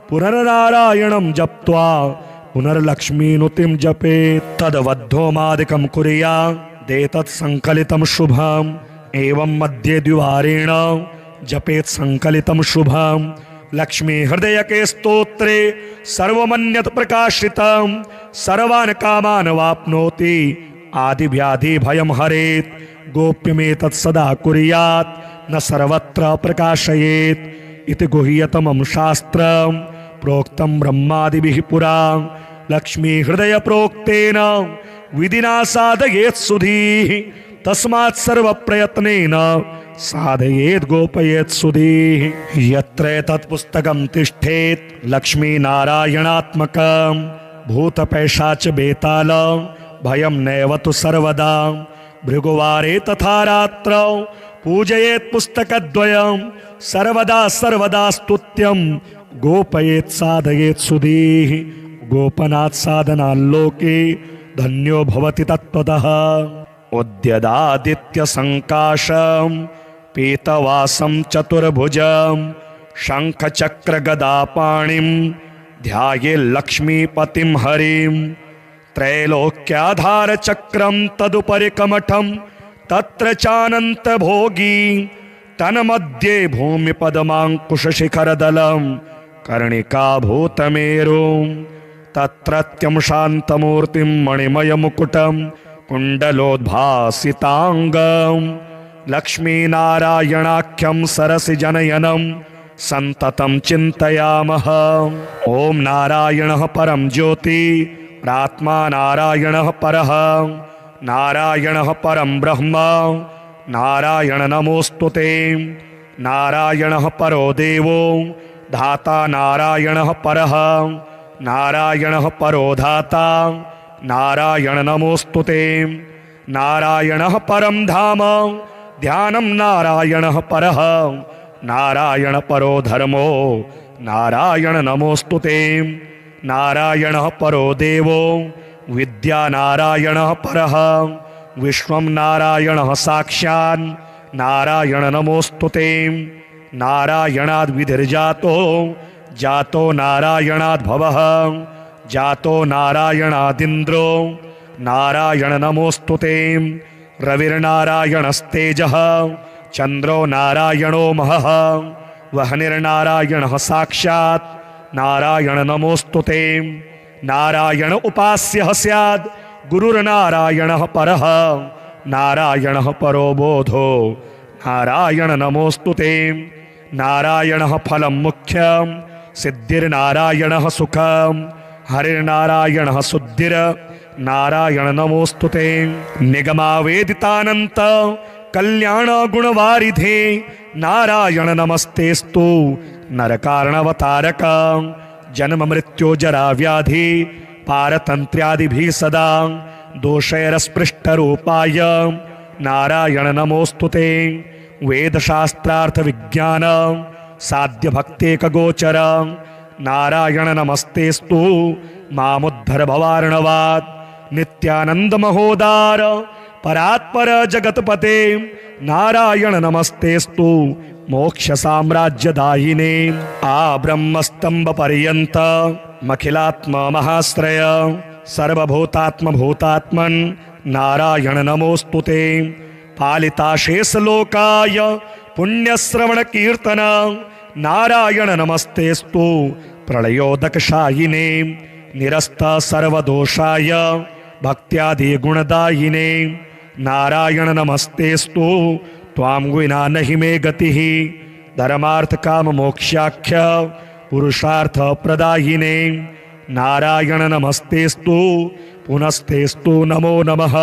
पुनर्नारायणं जप्त्वा पुनर्लक्ष्मीनुतिं जपेत् तद्वद्धोमादिकं कुर्यादेतत् संकलितं शुभम् एवं मध्ये द्विवारेण जपेत् संकलितं शुभम् लक्ष्मी हृदयके स्तोत्रे सर्वमन्यत् प्रकाशितं सर्वान् कामान् वाप्नोति आदिव्याधि भयं हरेत् गोप्यमेतत् सदा कुर्यात् न सर्वत्र प्रकाशयेत् इति गुह्यतमं शास्त्रं प्रोक्तं ब्रह्मादिभिः पुरा लक्ष्मी हृदय प्रोक्तेन विधिना साधयेत् सुधीः तस्मात् सर्वप्रयत्नेन साधयेत् गोपयेत् सुधीः यत्र तत् पुस्तकं तिष्ठेत् लक्ष्मी नारायणात्मकं भूतपैशाच बेताल भयं नैव तु सर्वदा भृगुवारे तथा रात्रौ पूजयेत् पुस्तकद्वयं सर्वदा सर्वदा स्तुत्यं गोपयेत् साधयेत् सुधीः गोपनात् साधनाल्लोके धन्यो भवति तत्त्वतः उद्यदादित्य संकाशं पीतवासं चतुर्भुजं शंखचक्र गदापाणिं ध्यायेल्लक्ष्मीपतिं हरिं त्रैलोक्याधार चक्रं तदुपरि कमठं तत्र चानंत भोगी तन्मध्ये भूमिपदमाङ्कुशशिखरदलं कर्णिका भूतमेरुं तत्रत्यं शान्तमूर्तिं मणिमयमुकुटं कुण्डलोद्भासिताङ्गं लक्ष्मीनारायणाख्यं सरसिजनयनं सन्ततं चिन्तयामः। ॐ नारायणः परं ज्योति प्रात्मा नारायणः परः नारायणः परं ब्रह्म नारायण नमोस्तुते। नारायणः परो देवो धाता नारायणः परः नारायणः परो धाता नारायण नमोस्तुते। नारायणः परं धाम ध्यानं नारायणः परः नारायण परो धर्मो नारायण नमोस्तुते। नारायणः परो देवो विद्या नारायणः परः विश्वं नारायणः साक्षात् नारायण नमोस्तुते। नारायणाद् विधिर्जातो जातो नारायणाद् भवः जातो नारायणादिन्द्रो नारायण नमोस्तुते। रविर्नारायणस्तेजः चन्द्रो नारायणो महः वह्निर्नारायणः साक्षात् नारायण नमोस्तुते। नारायण उपास्यः स्याद् गुरुर्नारायणः परः नारायणः परो बोधो नारायण नमोस्तुते। नारायणः फलं मुख्यं सिद्धिर्नारायणः सुखं हरिर्नारायणः शुद्धिर् नारायण नमोस्तुते। निगमावेदितानन्त कल्याण गुणवारिधे नारायण नमस्तेस्तु नरकारणवतारक। जन्म मृत्यु जरा व्याधि पारतन्त्र्यादिभिः सदा दोषैरस्पृष्टरूपाय नारायण नमोस्तुते। वेदशास्त्रार्थ विज्ञान साध्य भक्तेकगोचर नारायण नमस्तेस्तु मामुद्धर भवार्णवात्। नित्यानंद महोदार परात्पर जगतपते नारायण नमस्तेस्तु मोक्ष साम्राज्यदायिने। आ ब्रह्मस्तंभ पर्यंत मखिलात्मा महाश्रय सर्वभूतात्म भूतात्मन् नारायण नमोस्तुते। पालिता शेष लोकाय पुण्यश्रवण कीर्तन नारायण नमस्तेस्तु प्रलयोदकशायिने। निरस्त सर्वदोषाय भक्त्यादि गुणदायिने नारायण नमस्तेस्तु त्वां विना नहि मे गतिः। धर्मार्थ काम मोक्षाख्य पुरुषार्थ प्रदायिने नारायण नमस्तेस्तु पुनस्तेस्तु नमो नमः।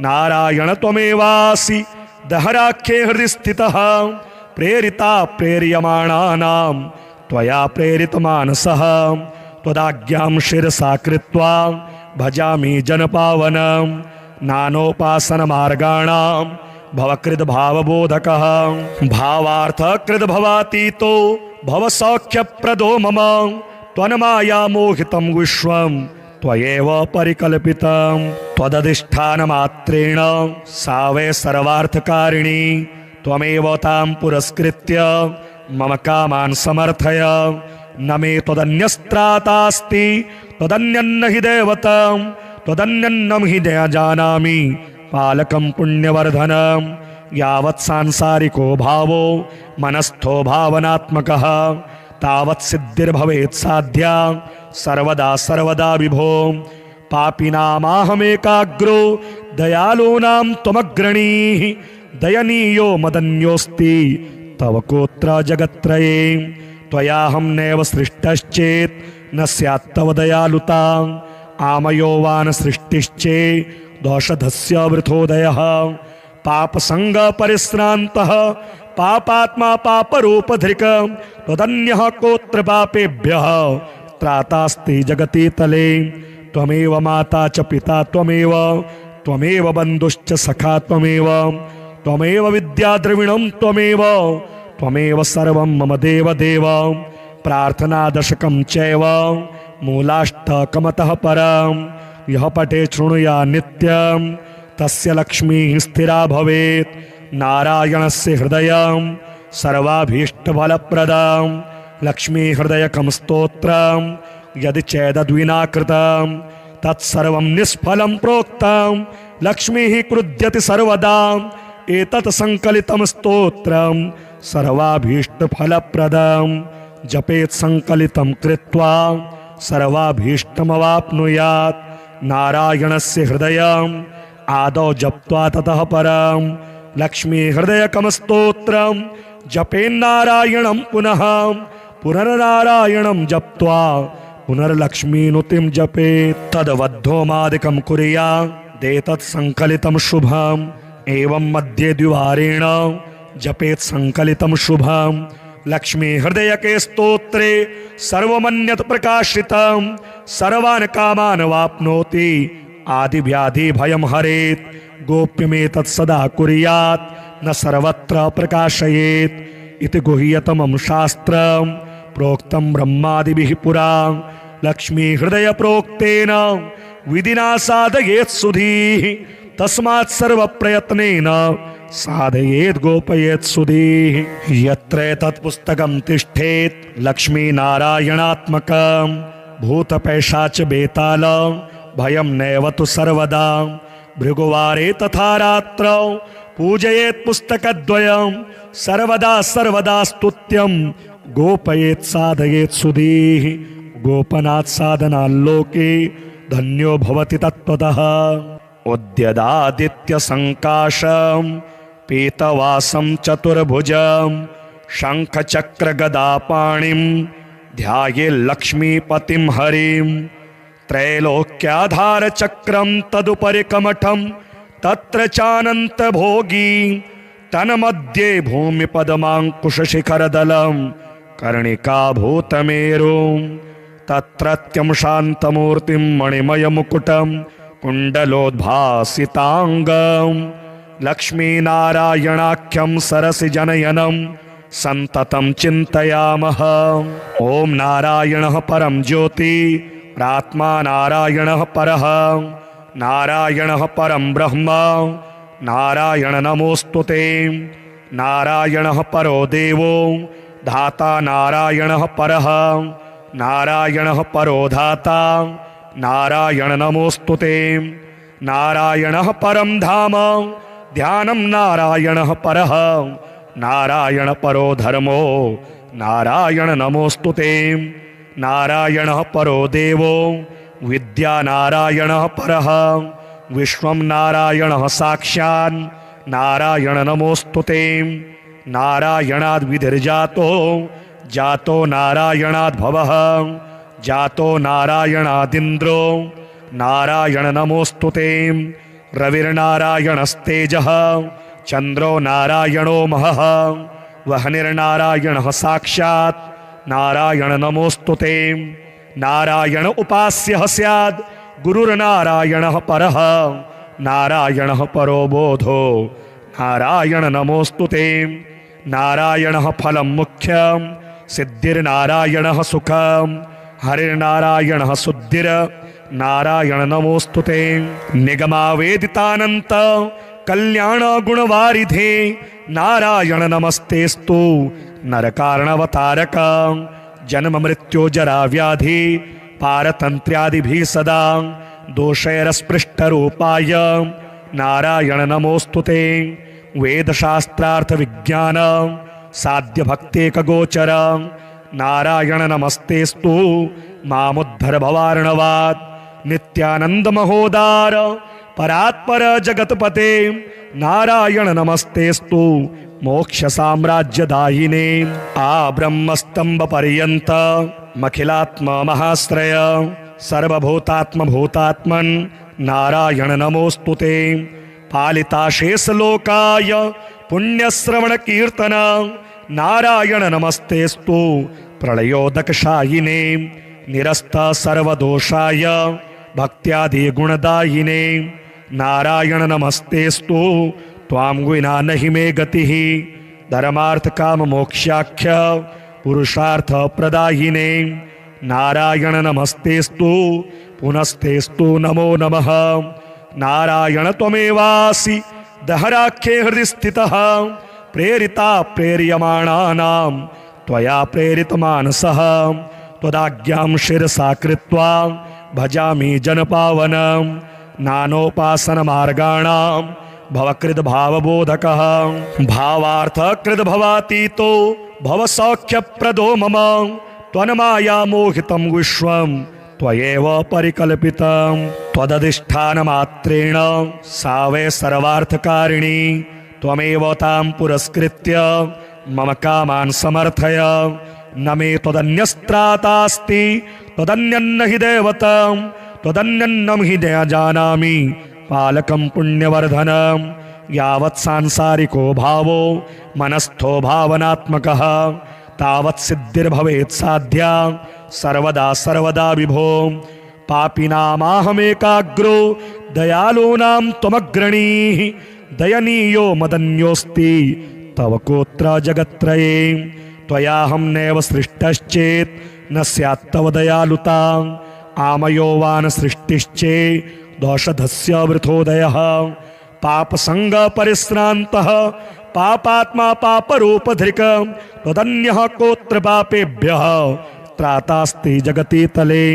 नारायण त्वमेवासि दहराख्ये हृदि स्थितः प्रेरिता प्रेर्यमाणानां त्वया प्रेरित मानसः। त्वदाज्ञां शिरसा कृत्वा भजामि जनपावनं नानोपासन मार्गाणां भवकृद् भावबोधकः। भावार्थकृद् भवातीतो भवसौख्यप्रदो मम त्वन्माया मोहितं विश्वं त्वयैव परिकल्पितं। त्वदधिष्ठानमात्रेण सा वै सर्वार्थकारिणी त्वमेव तां पुरस्कृत्य मम कामान् समर्थय। न मे त्वदन्यस्त्रातास्ति त्वदन्यन्न हि दैवतं त्वदन्यन्नं हि न जानामि पालकं पुण्यवर्धनं। यावत् सांसारिको भावो मनस्थो भावनात्मकः तावत् सिद्धिर्भवेत् साध्या सर्वदा सर्वदा विभो। पापिनामाहमेकाग्रो दयालूनां त्वमग्रणीः दयनीयो मदन्योऽस्ति तव कोत्र जगत्त्रये। त्वयाहं नैव सृष्टश्चेत् न स्यात् तव दयालुता आमयो वा न सृष्टिश्चेत् दोषधस्य वृथोदयः। पापसंग परिश्रान्तः पापात्मा पापरूपधृक् त्वदन्यः कोत्र पापेभ्यः त्रातास्ति जगति तले। त्वमेव माता च पिता त्वमेव त्वमेव बन्धुश्च सखा त्वमेव त्वमेव विद्या द्रविणं त्वमेव त्वमेव सर्वं मम देव देव। प्रार्थना दशकं चैव मूलाष्टकमतः परं यः पठे शृणुया नित्यं तस्य लक्ष्मीः स्थिरा भवेत्। नारायणस्य हृदयं सर्वाभीष्टफलप्रदं लक्ष्मी हृदयकं स्तोत्रं यदि चेदद्विना कृतं तत्सर्वं निष्फलं प्रोक्तं। लक्ष्मीः क्रुध्यति सर्वदा एतत् संकलितं स्तोत्रं सर्वाभीष्टफलप्रदं। जपेत् संकलितं कृत्वा सर्वाभीष्टमवाप्नुयात्। नारायणस्य हृदयम् आदौ जप्त्वा ततः परं लक्ष्मी हृदयकं स्तोत्रं जपेन्नारायणं पुनः पुनर्नारायणं जप्त्वा पुनर्लक्ष्मीनुतिं जपेत्। तद्वद्धोमादिकं कुर्यात् देतत् संकलितं शुभम् एवं मध्ये द्विवारेण जपेत् संकलितं शुभम् लक्ष्मी हृदय के स्तोत्रे सर्वमन्यत प्रकाशितं सर्वान् कामान् वाप्नोति आदि व्याधि भयं हरेत् गोप्यमेतत् सदा कुर्यात् न सर्वत्र प्रकाशयेत् इति गुह्यतमं शास्त्रं प्रोक्तं ब्रह्मादिभिः पुरा लक्ष्मी हृदय प्रोक्तेन विधिना साधयेत् सुधीः तस्मात् सर्व प्रयत्नेन साधयेत् गोपयेत् सुधीः यत्र तत् पुस्तकं तिष्ठेत् लक्ष्मी नारायणात्मकं भूतपैशाच बेताल भयं नैव तु सर्वदा भृगुवारे तथा रात्रौ पूजयेत् पुस्तकद्वयं सर्वदा सर्वदा स्तुत्यं गोपयेत् साधयेत् सुधीः गोपनात् साधनाल्लोके धन्यो भवति तत्त्वतः उद्यदादित्य संकाशं पीतवासं चतुर्भुजं शंख चक्र गदापाणिं ध्याये लक्ष्मीपतिं हरिं त्रैलोक्याधार चक्रं तदुपरि कमठं तत्र चानंत भोगी तन्मध्ये भूमि पद्मांकुश शिखरदलं कर्णिका भूतमेरुं तत्रत्यं शान्तमूर्तिं मणिमय मुकुटं कुण्डलोद्भासितांगं लक्ष्मीनारायणाख्यं सरसि जनयनं संततं चिन्तयामः। ओम नारायणः परं ज्योति प्रात्मा नारायणः परः नारायणः परं ब्रह्म नारायण नमोस्तुते नारायणः परो देवो धाता नारायणः परः नारायणः परो धाता नारायण नमोस्तुते नारायणः परं धाम ध्यानं नारायणः परः नारायण परो धर्मो नारायण नमोस्तुते नारायणः परो देवो विद्या नारायणः परः विश्वं नारायणः साक्षात् नारायण नमोस्तुते नारायणाद् विधिर्जातो जातो नारायणाद् भवः जातो नारायणादिन्द्रो नारायण नमोस्तुते रविर्नारायणस्तेजः चन्द्रो नारायणो महः वह्निर्नारायणः साक्षात् नारायण नमोस्तुते नारायण उपास्यः स्याद् गुरुर्नारायणः परः नारायणः परो बोधो नारायण नमोस्तुते नारायणः फलं मुख्यं सिद्धिर्नारायणः सुखं हरिर्नारायणः शुद्धिर नारायण नमोस्तुते निगमावेदितानंत कल्याण गुणवारिधे नारायण नमस्तेस्तु नरकारणवतारक जन्म मृत्यु जरा व्याधि पारतंत्र्यादिभिः सदा दोषैरस्पृष्ट रूपाय नारायण नमोस्तुते वेदशास्त्रार्थ विज्ञान साध्य भक्तेक गोचर नारायण नमस्तेस्तु मामुद्धर भवार्णवात् नित्यानंद महोदार परात्पर जगतपते नारायण नमस्तेस्तु मोक्ष साम्राज्य दायिने आ ब्रह्मस्तंभ पर्यंत मखिलात्म महाश्रय सर्वभूतात्म भूतात्मन नारायण नमोस्तुते पालिता शेष लोकाय पुण्यश्रवण कीर्तन नारायण नमस्तेस्तु प्रलयोदक शायिने निरस्त सर्वदोषाय भक्त्यादि गुणदायिने नारायण नमस्तेस्तु त्वां विना नहि मे गतिः धर्मार्थ काम मोक्षाख्य पुरुषार्थ प्रदायिने नारायण नमस्तेस्तु पुनस्तेस्तु नमो नमः नारायण त्वमेवासि दहराख्ये हृदि स्थितः प्रेरिता प्रेर्यमाणानां त्वया प्रेरितमानसः त्वदाज्ञां शिरसा कृत्वा भजामि जनपावनं नानोपासनमार्गाणां भवकृद् भावबोधकः भावार्थकृद् भवातीतो भवसौख्यप्रदो मम त्वन्माया मोहितं विश्वं त्वयैव परिकल्पितं त्वदधिष्ठानमात्रेण सा वै सर्वार्थकारिणी त्वमेव तां पुरस्कृत्य मम कामान् समर्थय न मे त्वदन्यस्त्रातास्ति त्वदन्यन्न हि दैवतं त्वदन्यन्नं हि न जानामि पालकं पुण्यवर्धनं यावत् सांसारिको भावो मनस्थो भावनात्मकः तावत् सिद्धिर्भवेत् साध्या सर्वदा सर्वदा विभो पापिनामाहमेकाग्रो दयालूनां त्वमग्रणीः दयनीयो मदन्योऽस्ति तव कोत्र जगत्त्रये त्वयाहं नैव सृष्टश्चेत् न स्यात् तव दयालुता आमयो वा न सृष्टिश्चे दोषधस्य वृथोदयः पापसंग परिश्रान्तः पापात्मा पापरूपधृक् त्वदन्यः कोत्र पापेभ्यः त्रातास्ति जगति तले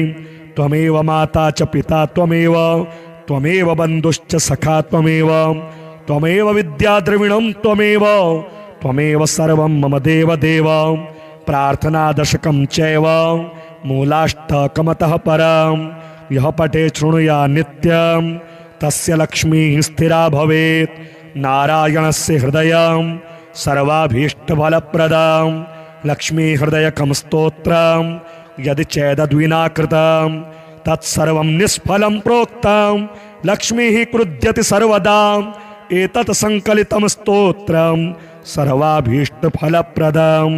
त्वमेव माता च पिता त्वमेव बन्धुश्च सखा त्वमेव विद्या द्रविणं त्वमेव सर्वं मम देव देव प्रार्थना दशकं चैव मूलाष्टकमतः परं यः पठे शृणुया नित्यं तस्य लक्ष्मीः स्थिरा भवेत् नारायणस्य हृदयं सर्वाभीष्टफलप्रदं लक्ष्मी हृदयकं स्तोत्रं यदि चेदद्विना कृतं तत्सर्वं निष्फलं प्रोक्तं लक्ष्मीः क्रुध्यति सर्वदा एतत् संकलितं स्तोत्रं सर्वाभीष्टफलप्रदं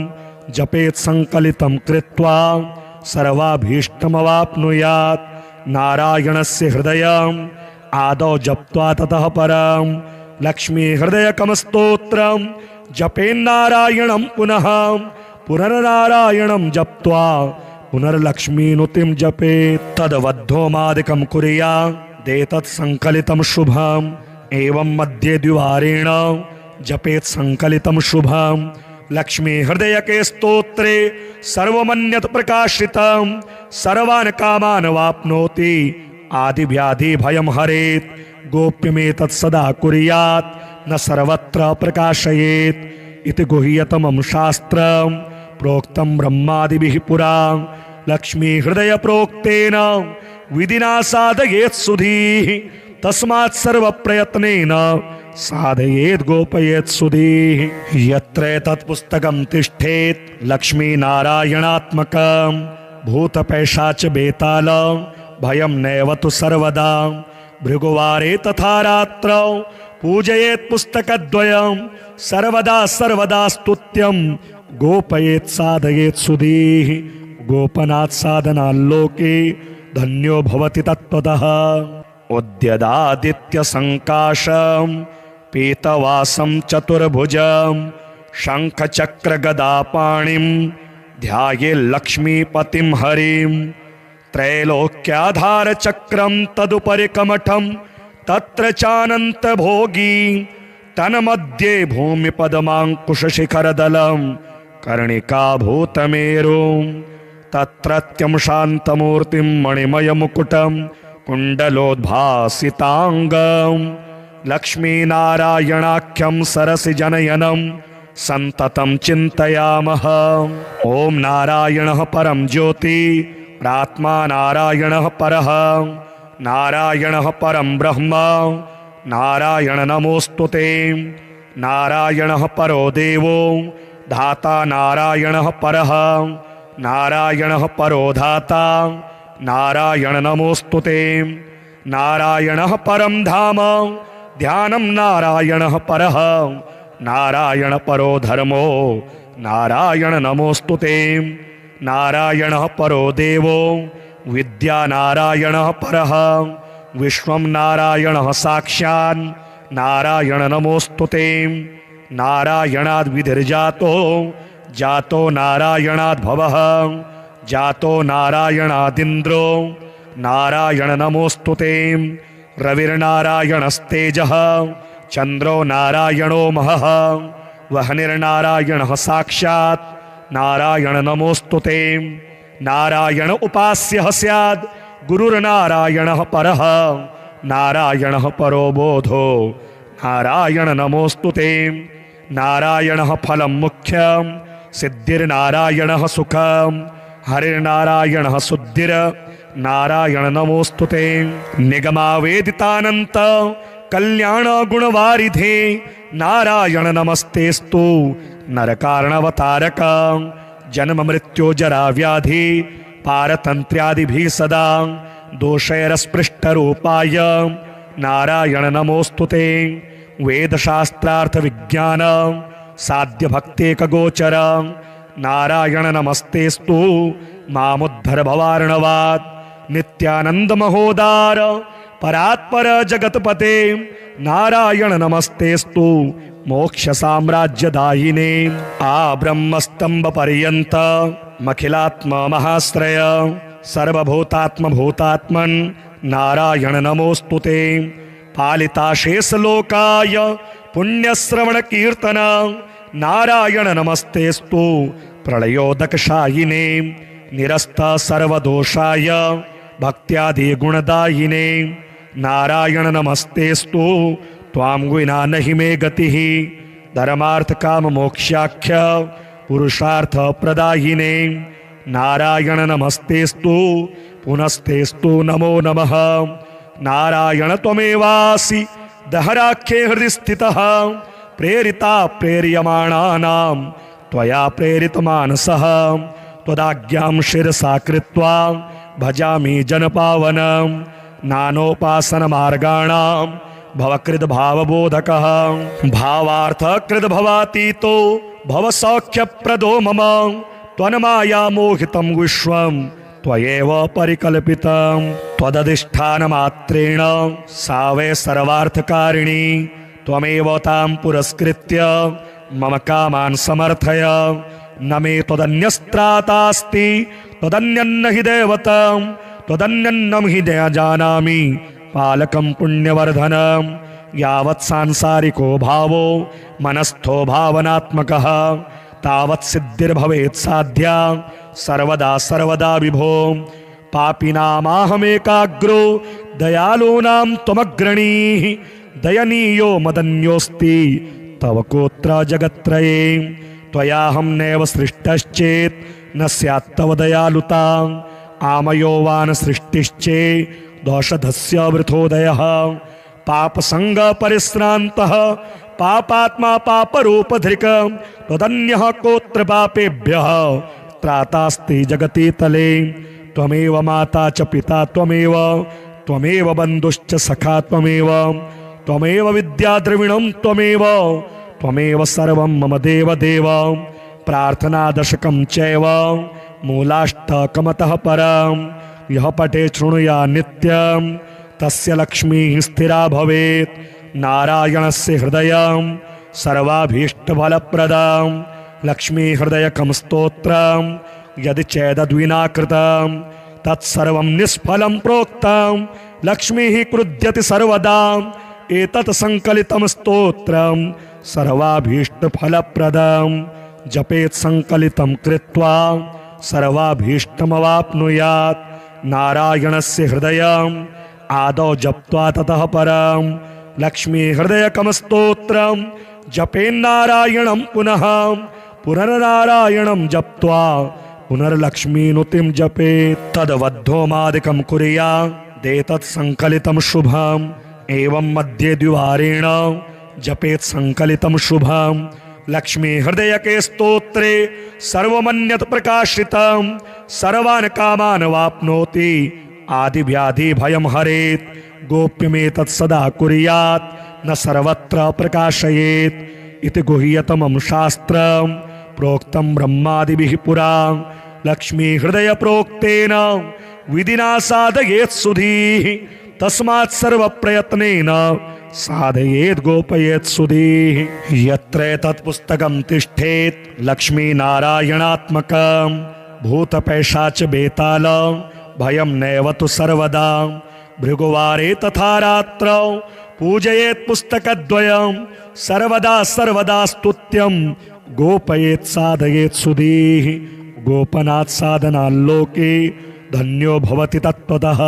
जपेत् संकलितं कृत्वा सर्वाभीष्टमवाप्नुयात् नारायणस्य हृदयं आदौ जप्त्वा ततः परं लक्ष्मी हृदयकं स्तोत्रं जपेन्नारायणं पुनः पुनर्नारायणं जप्त्वा पुनर्लक्ष्मीनुतिं जपेत् तद्वद्धोमादिकं कुर्यादेतत् संकलितं शुभम् एवं मध्ये द्विवारेण जपेत् संकलितं शुभम् लक्ष्मी हृदयके स्तोत्रे सर्वमन्यत् प्रकाशितं सर्वान् कामान् वाप्नोति आदिव्याधि भयं हरेत् गोप्यमेतत् सदा कुर्यात् न सर्वत्र प्रकाशयेत् इति गुह्यतमं शास्त्रं प्रोक्तं ब्रह्मादिभिः पुरा लक्ष्मी हृदय प्रोक्तेन विधिना साधयेत् सुधीः तस्मात् सर्वप्रयत्नेन साधयेत् गोपयेत् सुधीः यत्र एतत् पुस्तकं तिष्ठेत् लक्ष्मीनारायणात्मकं भूतपैशाच बेताल भयं नैव तु सर्वदा भृगुवारे तथा रात्रौ पूजयेत् पुस्तकद्वयं सर्वदा सर्वदा स्तुत्यं गोपयेत् साधयेत् सुधीः गोपनात् साधनाल्लोके धन्यो भवति तत्त्वतः उद्यदादित्यसङ्काशं पीतवासं चतुर्भुजं शङ्खचक्रगदापाणिं ध्यायेल्लक्ष्मीपतिं हरिं त्रैलोक्याधारचक्रं तदुपरि कमठं तत्र चानन्तभोगी तन्मध्ये भूमिपदमाङ्कुशशिखरदलं कर्णिकाभूतमेरुं तत्रत्यं शान्तमूर्तिं मणिमयमुकुटं कुण्डलोद्भासिताङ्गं लक्ष्मीनारायणाख्यं सरसिजनयनं सन्ततं चिन्तयामः ॐ नारायणः परं ज्योति प्रात्मा नारायणः परः नारायणः परं ब्रह्म नारायण नमोस्तुते नारायणः परो देवो धाता नारायणः परः नारायणः परो धाता नारायण नमोस्तुते नारायणः परं धाम ध्यानं नारायणः परः नारायण परो धर्मो नारायण नमोस्तुते नारायणः परो देवो विद्या नारायणः परः विश्वं नारायणः साक्षात् नारायण नमोस्तुते नारायणाद् विधिर्जातो जातो नारायणाद् भवः जातो नारायणादिन्द्रो नारायण नमोस्तुते रविर्नारायणस्तेजः चन्द्रो नारायणो महः वह्निर्नारायणः साक्षात् नारायण नमोस्तुते नारायण उपास्यः स्याद् गुरुर्नारायणः परः नारायणः परो बोधो नारायण नमोस्तुते नारायणः फलं मुख्यं सिद्धिर्नारायणः सुखं हरिर्नारायणः शुद्धिर् नारायण नमोस्तुते निगमावेदितानन्त कल्याण गुणवारिधे नारायण नमस्तेस्तु नरकारणवतारक जन्म मृत्यु जरा व्याधि पारतन्त्र्यादिभिः सदा दोषैरस्पृष्टरूपाय नारायण नमोस्तुते वेदशास्त्रार्थ विज्ञान साध्य भक्तेक गोचर नारायण नमस्तेस्तु मामुद्धर भवार्णवात् नित्यानंद महोदार परात्पर जगतपते नारायण नमस्तेस्तु मोक्ष साम्राज्यदायिने आ ब्रह्मस्तंभ पर्यंत मखिलात्म महाश्रय सर्वभूतात्म भूतात्मन नारायण नमोस्तुते पालिता शेष लोकाय पुण्यश्रवण कीर्तन नारायण नमस्तेस्तु प्रलयोदकशायिने निरस्त सर्वदोषाय भक्त्यादि गुणदायिने नारायण नमस्तेस्तु त्वां विना नहि मे गतिः धर्मार्थ काम मोक्षाख्य पुरुषार्थ प्रदायिने नारायण नमस्तेस्तु पुनस्तेस्तु नमो नमः नारायण त्वमेवासि दहराख्ये हृदि स्थितः प्रेरिता प्रेर्यमाणानां त्वया प्रेरितमानसः त्वदाज्ञां शिरसा कृत्वा भजामि जनपावनं नानोपासनमार्गाणां भवकृद् भावबोधकः भावार्थकृद् भवातीतो भवसौख्यप्रदो मम त्वन्माया मोहितं विश्वं त्वयैव परिकल्पितं त्वदधिष्ठानमात्रेण सा वै सर्वार्थकारिणी त्वमेव तां पुरस्कृत्य मम कामान् समर्थय न मे त्वदन्यस्त्रातास्ति त्वदन्यन्न हि दैवतं त्वदन्यन्नं हि न जानामि पालकं पुण्यवर्धनं यावत् सांसारिको भावो मनस्थो भावनात्मकः तावत् सिद्धिर्भवेत् साध्या सर्वदा सर्वदा विभो पापिनामाहमेकाग्रो दयालूनां त्वमग्रणीः दयनीयो मदन्योऽस्ति तव कोत्र जगत्त्रये त्वयाहं नैव सृष्टश्चेत् न स्यात् तव दयालुता आमयो वान सृष्टिश्चे दोषधस्य वृथोदयः पापसंग परिश्रान्तः पापात्मा पापरूपधृक् त्वदन्यः कोत्र पापेभ्यः त्रातास्ति जगति तले त्वमेव माता च पिता त्वमेव बन्धुश्च सखा त्वमेव विद्या द्रविणं त्वमेव सर्वं मम देव देव प्रार्थना दशकं चैव मूलाष्टकमतः परं यः पठे शृणुया नित्यं तस्य लक्ष्मीः स्थिरा भवेत् नारायणस्य हृदयं सर्वाभीष्टफलप्रदं लक्ष्मी हृदयकं स्तोत्रं यदि चेदद्विना कृतं तत्सर्वं निष्फलं प्रोक्तं लक्ष्मीः क्रुध्यति सर्वदा एतत् संकलितं स्तोत्रं सर्वाभीष्टफलप्रदं जपेत् संकलितं कृत्वा सर्वाभीष्टमवाप्नुयात् नारायणस्य हृदयम् आदौ जप्त्वा ततः परं लक्ष्मी हृदयकं स्तोत्रं जपेन्नारायणं पुनः पुनर्नारायणं जप्त्वा पुनर्लक्ष्मीनुतिं जपेत् तद्वद्धोमादिकं कुर्यादेतत् संकलितं शुभम् एवं मध्ये द्विवारेण जपेत् संकलितं शुभं लक्ष्मी हृदयके स्तोत्रे सर्वमन्यत् प्रकाशितं सर्वान् कामान् वाप्नोति आदिव्याधि भयं हरेत् गोप्यमेतत् सदा कुर्यात् न सर्वत्र प्रकाशयेत् इति गुह्यतमं शास्त्रं प्रोक्तं ब्रह्मादिभिः पुरा लक्ष्मी हृदय प्रोक्तेन विधिना साधयेत् सुधीः तस्मात् सर्वप्रयत्नेन साधयेत् गोपयेत् सुधीः यत्र तत्पुस्तकं तिष्ठेत् लक्ष्मीनारायणात्मकं भूतपैशाच बेताल भयं नैव तु सर्वदा भृगुवारे तथा रात्रौ पूजयेत् पुस्तकद्वयं सर्वदा सर्वदा स्तुत्यं गोपयेत् साधयेत् सुधीः गोपनात् साधनाल्लोके धन्यो भवति तत्त्वतः।